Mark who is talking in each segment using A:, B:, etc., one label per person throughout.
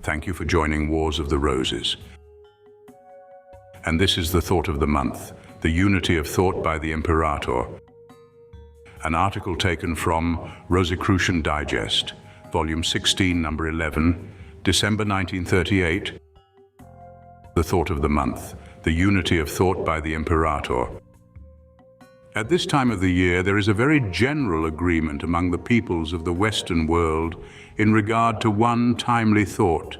A: Thank you for joining Wars of the Roses. And this is the thought of the month, the unity of thought by the Imperator. An article taken from Rosicrucian Digest, volume 16, number 11, December 1938. The thought of the month, the unity of thought by the Imperator. At this time of the year, there is a very general agreement among the peoples of the Western world in regard to one timely thought.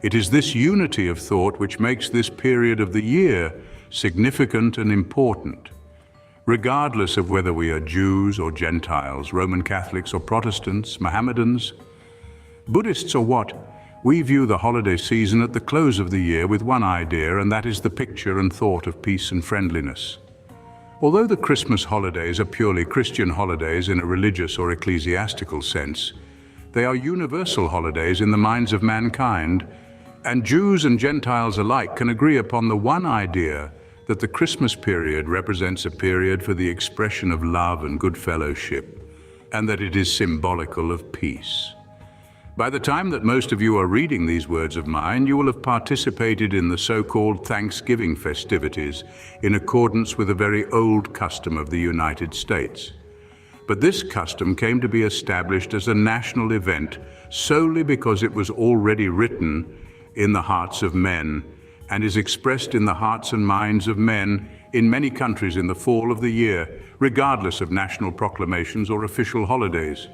A: It is this unity of thought which makes this period of the year significant and important. Regardless of whether we are Jews or Gentiles, Roman Catholics or Protestants, Mohammedans, Buddhists or what, we view the holiday season at the close of the year with one idea, and that is the picture and thought of peace and friendliness. Although the Christmas holidays are purely Christian holidays in a religious or ecclesiastical sense, they are universal holidays in the minds of mankind, and Jews and Gentiles alike can agree upon the one idea that the Christmas period represents a period for the expression of love and good fellowship, and that it is symbolical of peace. By the time that most of you are reading these words of mine, you will have participated in the so-called Thanksgiving festivities in accordance with a very old custom of the United States. But this custom came to be established as a national event solely because it was already written in the hearts of men and is expressed in the hearts and minds of men in many countries in the fall of the year, regardless of national proclamations or official holidays.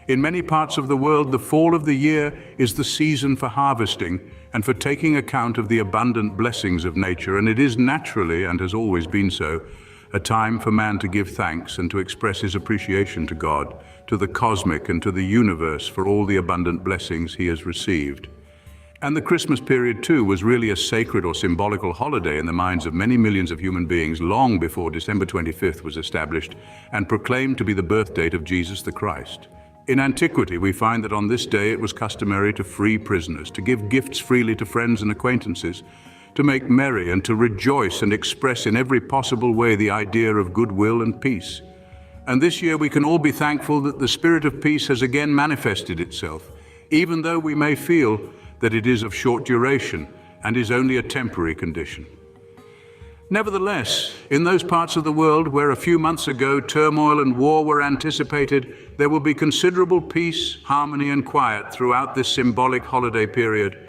A: In many parts of the world, the fall of the year is the season for harvesting and for taking account of the abundant blessings of nature, and it is naturally, and has always been so, a time for man to give thanks and to express his appreciation to God, to the cosmic and to the universe for all the abundant blessings he has received. And the Christmas period too was really a sacred or symbolical holiday in the minds of many millions of human beings long before December 25th was established and proclaimed to be the birth date of Jesus the Christ. In antiquity, we find that on this day it was customary to free prisoners, to give gifts freely to friends and acquaintances, to make merry and to rejoice and express in every possible way the idea of goodwill and peace. And this year we can all be thankful that the spirit of peace has again manifested itself, even though we may feel that it is of short duration and is only a temporary condition. Nevertheless, in those parts of the world where a few months ago turmoil and war were anticipated, there will be considerable peace, harmony and quiet throughout this symbolic holiday period.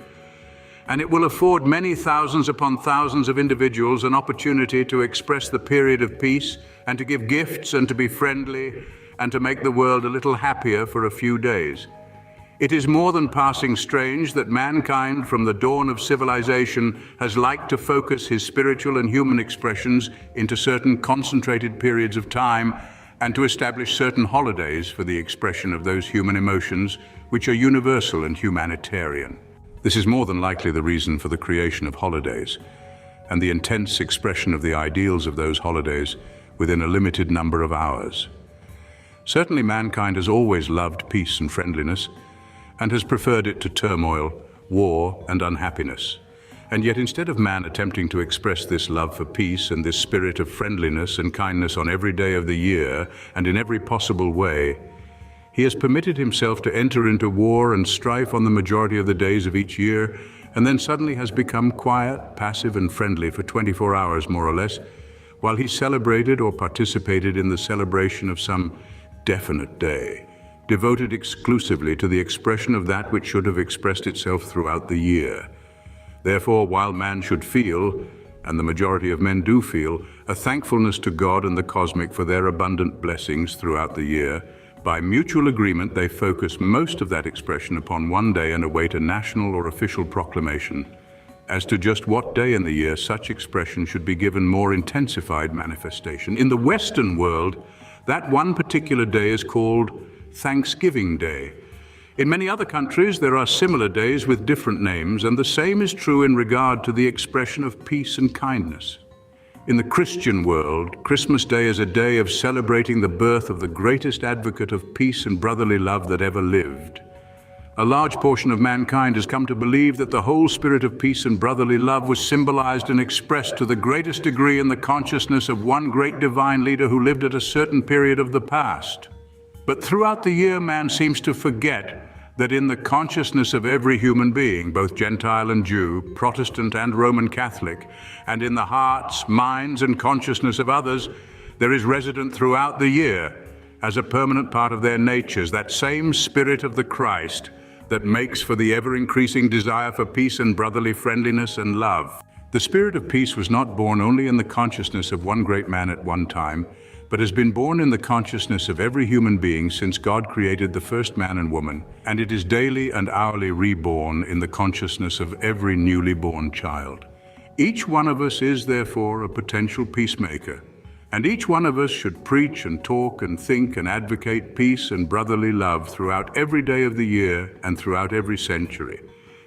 A: And it will afford many thousands upon thousands of individuals an opportunity to express the period of peace and to give gifts and to be friendly and to make the world a little happier for a few days. It is more than passing strange that mankind from the dawn of civilization has liked to focus his spiritual and human expressions into certain concentrated periods of time and to establish certain holidays for the expression of those human emotions which are universal and humanitarian. This is more than likely the reason for the creation of holidays and the intense expression of the ideals of those holidays within a limited number of hours. Certainly mankind has always loved peace and friendliness, and has preferred it to turmoil, war, and unhappiness. And yet instead of man attempting to express this love for peace and this spirit of friendliness and kindness on every day of the year and in every possible way, he has permitted himself to enter into war and strife on the majority of the days of each year, and then suddenly has become quiet, passive, and friendly for 24 hours more or less, while he celebrated or participated in the celebration of some definite day, devoted exclusively to the expression of that which should have expressed itself throughout the year. Therefore, while man should feel, and the majority of men do feel, a thankfulness to God and the cosmic for their abundant blessings throughout the year, by mutual agreement they focus most of that expression upon one day and await a national or official proclamation. As to just what day in the year such expression should be given more intensified manifestation, in the Western world, that one particular day is called Thanksgiving Day. In many other countries, there are similar days with different names, and the same is true in regard to the expression of peace and kindness. In the Christian world, Christmas Day is a day of celebrating the birth of the greatest advocate of peace and brotherly love that ever lived. A large portion of mankind has come to believe that the whole spirit of peace and brotherly love was symbolized and expressed to the greatest degree in the consciousness of one great divine leader who lived at a certain period of the past. But throughout the year, man seems to forget that in the consciousness of every human being, both Gentile and Jew, Protestant and Roman Catholic, and in the hearts, minds, and consciousness of others, there is resident throughout the year, as a permanent part of their natures, that same Spirit of the Christ that makes for the ever-increasing desire for peace and brotherly friendliness and love. The spirit of peace was not born only in the consciousness of one great man at one time, but has been born in the consciousness of every human being since God created the first man and woman, and it is daily and hourly reborn in the consciousness of every newly born child. Each one of us is, therefore, a potential peacemaker, and each one of us should preach and talk and think and advocate peace and brotherly love throughout every day of the year and throughout every century.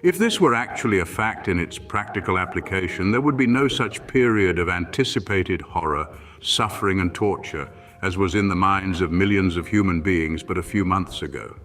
A: If this were actually a fact in its practical application, there would be no such period of anticipated horror, suffering and torture as was in the minds of millions of human beings but a few months ago.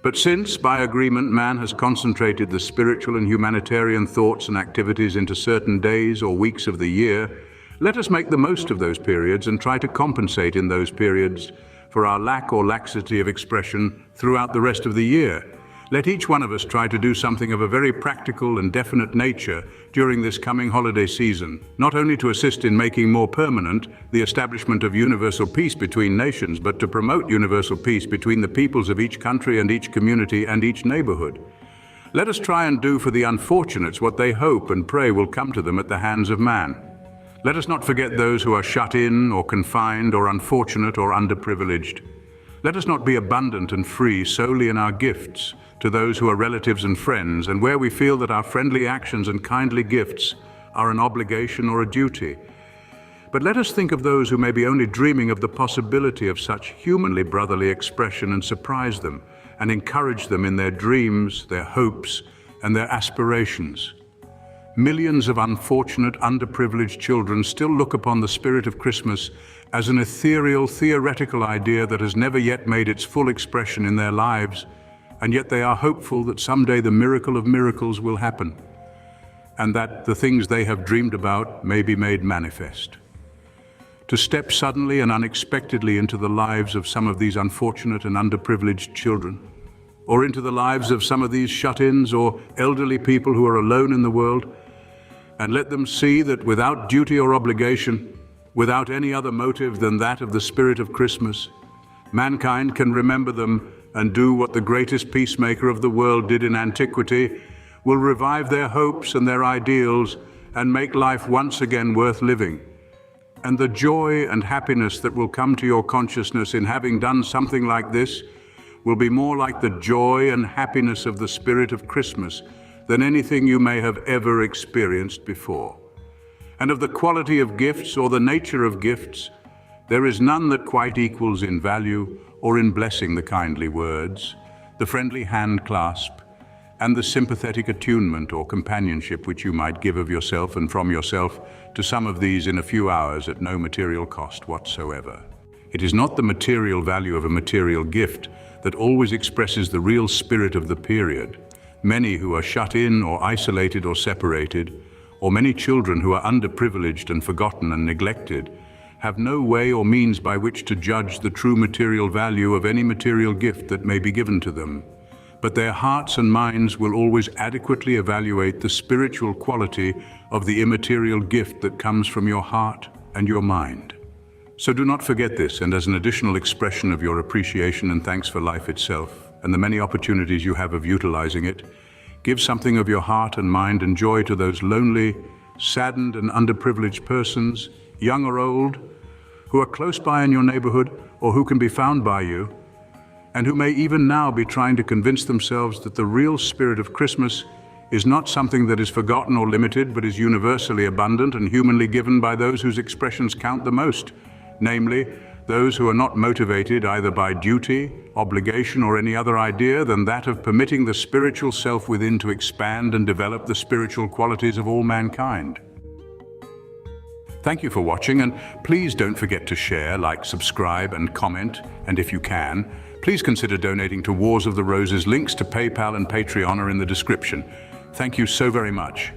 A: But since, by agreement, man has concentrated the spiritual and humanitarian thoughts and activities into certain days or weeks of the year, let us make the most of those periods and try to compensate in those periods for our lack or laxity of expression throughout the rest of the year. Let each one of us try to do something of a very practical and definite nature during this coming holiday season, not only to assist in making more permanent the establishment of universal peace between nations, but to promote universal peace between the peoples of each country and each community and each neighborhood. Let us try and do for the unfortunates what they hope and pray will come to them at the hands of man. Let us not forget those who are shut in or confined or unfortunate or underprivileged. Let us not be abundant and free solely in our gifts to those who are relatives and friends, and where we feel that our friendly actions and kindly gifts are an obligation or a duty. But let us think of those who may be only dreaming of the possibility of such humanly brotherly expression and surprise them and encourage them in their dreams, their hopes, and their aspirations. Millions of unfortunate, underprivileged children still look upon the spirit of Christmas as an ethereal, theoretical idea that has never yet made its full expression in their lives, and yet they are hopeful that someday the miracle of miracles will happen, and that the things they have dreamed about may be made manifest. To step suddenly and unexpectedly into the lives of some of these unfortunate and underprivileged children, or into the lives of some of these shut-ins or elderly people who are alone in the world, and let them see that without duty or obligation, without any other motive than that of the spirit of Christmas, mankind can remember them and do what the greatest peacemaker of the world did in antiquity, will revive their hopes and their ideals and make life once again worth living. And the joy and happiness that will come to your consciousness in having done something like this will be more like the joy and happiness of the spirit of Christmas than anything you may have ever experienced before. And of the quality of gifts or the nature of gifts, there is none that quite equals in value or in blessing the kindly words, the friendly hand clasp, and the sympathetic attunement or companionship which you might give of yourself and from yourself to some of these in a few hours at no material cost whatsoever. It is not the material value of a material gift that always expresses the real spirit of the period. Many who are shut in or isolated or separated, or many children who are underprivileged and forgotten and neglected, have no way or means by which to judge the true material value of any material gift that may be given to them. But their hearts and minds will always adequately evaluate the spiritual quality of the immaterial gift that comes from your heart and your mind. So do not forget this, and as an additional expression of your appreciation and thanks for life itself, and the many opportunities you have of utilizing it, give something of your heart and mind and joy to those lonely, saddened and underprivileged persons, young or old, who are close by in your neighborhood or who can be found by you, and who may even now be trying to convince themselves that the real spirit of Christmas is not something that is forgotten or limited, but is universally abundant and humanly given by those whose expressions count the most, namely, those who are not motivated either by duty, obligation, or any other idea than that of permitting the spiritual self within to expand and develop the spiritual qualities of all mankind. Thank you for watching, and please don't forget to share, like, subscribe, and comment, and if you can, please consider donating to Wars of the Roses. Links to PayPal and Patreon are in the description. Thank you so very much.